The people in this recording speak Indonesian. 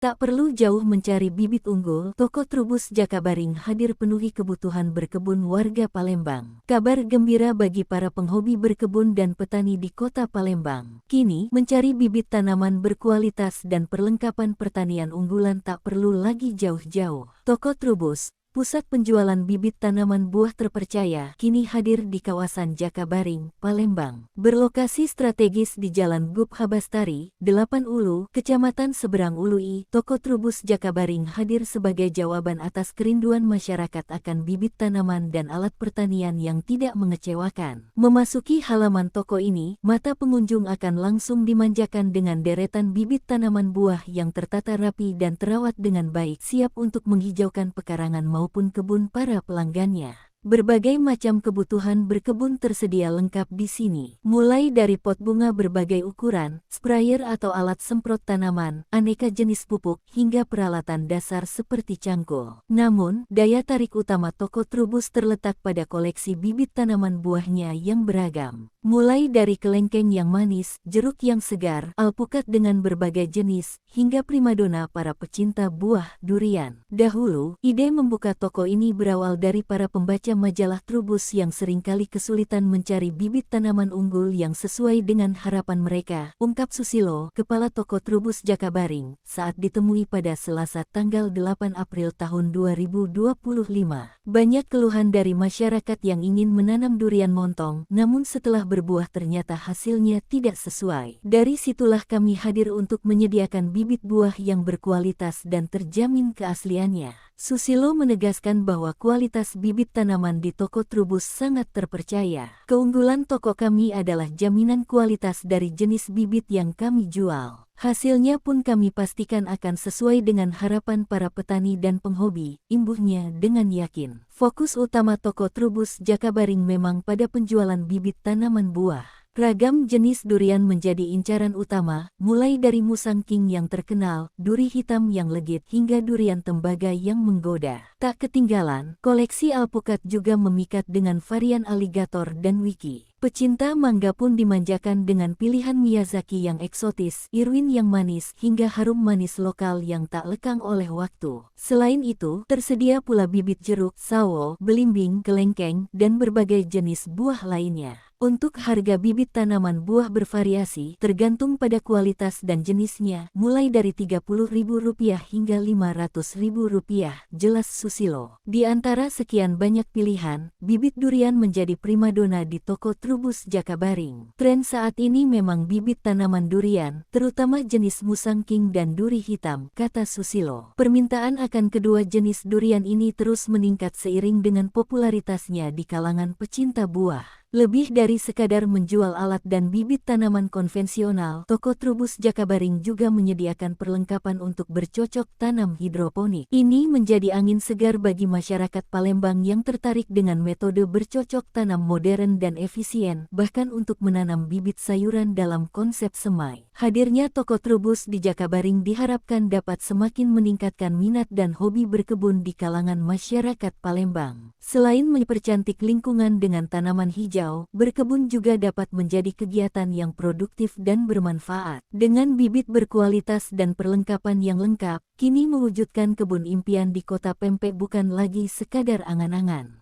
Tak perlu jauh mencari bibit unggul, toko Trubus Jakabaring hadir penuhi kebutuhan berkebun warga Palembang. Kabar gembira bagi para penghobi berkebun dan petani di kota Palembang. Kini, mencari bibit tanaman berkualitas dan perlengkapan pertanian unggulan tak perlu lagi jauh-jauh. Toko Trubus, pusat penjualan bibit tanaman buah terpercaya, kini hadir di kawasan Jakabaring, Palembang. Berlokasi strategis di Jalan Gup Habastari, 8 Ulu, Kecamatan Seberang Ului, Toko Trubus Jakabaring hadir sebagai jawaban atas kerinduan masyarakat akan bibit tanaman dan alat pertanian yang tidak mengecewakan. Memasuki halaman toko ini, mata pengunjung akan langsung dimanjakan dengan deretan bibit tanaman buah yang tertata rapi dan terawat dengan baik, siap untuk menghijaukan pekarangan maupun kebun para pelanggannya. Berbagai macam kebutuhan berkebun tersedia lengkap di sini. Mulai dari pot bunga berbagai ukuran, sprayer atau alat semprot tanaman, aneka jenis pupuk, hingga peralatan dasar seperti cangkul. Namun, daya tarik utama toko Trubus terletak pada koleksi bibit tanaman buahnya yang beragam. Mulai dari kelengkeng yang manis, jeruk yang segar, alpukat dengan berbagai jenis, hingga primadona para pecinta buah durian. Dahulu, ide membuka toko ini berawal dari para pembaca majalah Trubus yang seringkali kesulitan mencari bibit tanaman unggul yang sesuai dengan harapan mereka, ungkap Susilo, kepala toko Trubus Jakabaring, saat ditemui pada Selasa tanggal 8 April tahun 2025. Banyak keluhan dari masyarakat yang ingin menanam durian montong, namun setelah berbuah ternyata hasilnya tidak sesuai. Dari situlah kami hadir untuk menyediakan bibit buah yang berkualitas dan terjamin keasliannya. Susilo menegaskan bahwa kualitas bibit tanaman di toko Trubus sangat terpercaya. Keunggulan toko kami adalah jaminan kualitas dari jenis bibit yang kami jual. Hasilnya pun kami pastikan akan sesuai dengan harapan para petani dan penghobi, imbuhnya dengan yakin. Fokus utama toko Trubus Jakabaring memang pada penjualan bibit tanaman buah. Ragam jenis durian menjadi incaran utama, mulai dari musang king yang terkenal, duri hitam yang legit, hingga durian tembaga yang menggoda. Tak ketinggalan, koleksi alpukat juga memikat dengan varian aligator dan wiki. Pecinta mangga pun dimanjakan dengan pilihan Miyazaki yang eksotis, Irwin yang manis, hingga harum manis lokal yang tak lekang oleh waktu. Selain itu, tersedia pula bibit jeruk, sawo, belimbing, kelengkeng, dan berbagai jenis buah lainnya. Untuk harga bibit tanaman buah bervariasi, tergantung pada kualitas dan jenisnya, mulai dari Rp30.000 hingga Rp500.000, jelas Susilo. Di antara sekian banyak pilihan, bibit durian menjadi primadona di toko Trubus Jakabaring. Tren saat ini memang bibit tanaman durian, terutama jenis musang king dan duri hitam, kata Susilo. Permintaan akan kedua jenis durian ini terus meningkat seiring dengan popularitasnya di kalangan pecinta buah. Lebih dari sekadar menjual alat dan bibit tanaman konvensional, toko Trubus Jakabaring juga menyediakan perlengkapan untuk bercocok tanam hidroponik. Ini menjadi angin segar bagi masyarakat Palembang yang tertarik dengan metode bercocok tanam modern dan efisien, bahkan untuk menanam bibit sayuran dalam konsep semai. Hadirnya toko Trubus di Jakabaring diharapkan dapat semakin meningkatkan minat dan hobi berkebun di kalangan masyarakat Palembang. Selain mempercantik lingkungan dengan tanaman hijau, berkebun juga dapat menjadi kegiatan yang produktif dan bermanfaat. Dengan bibit berkualitas dan perlengkapan yang lengkap, kini mewujudkan kebun impian di kota Pempek bukan lagi sekadar angan-angan.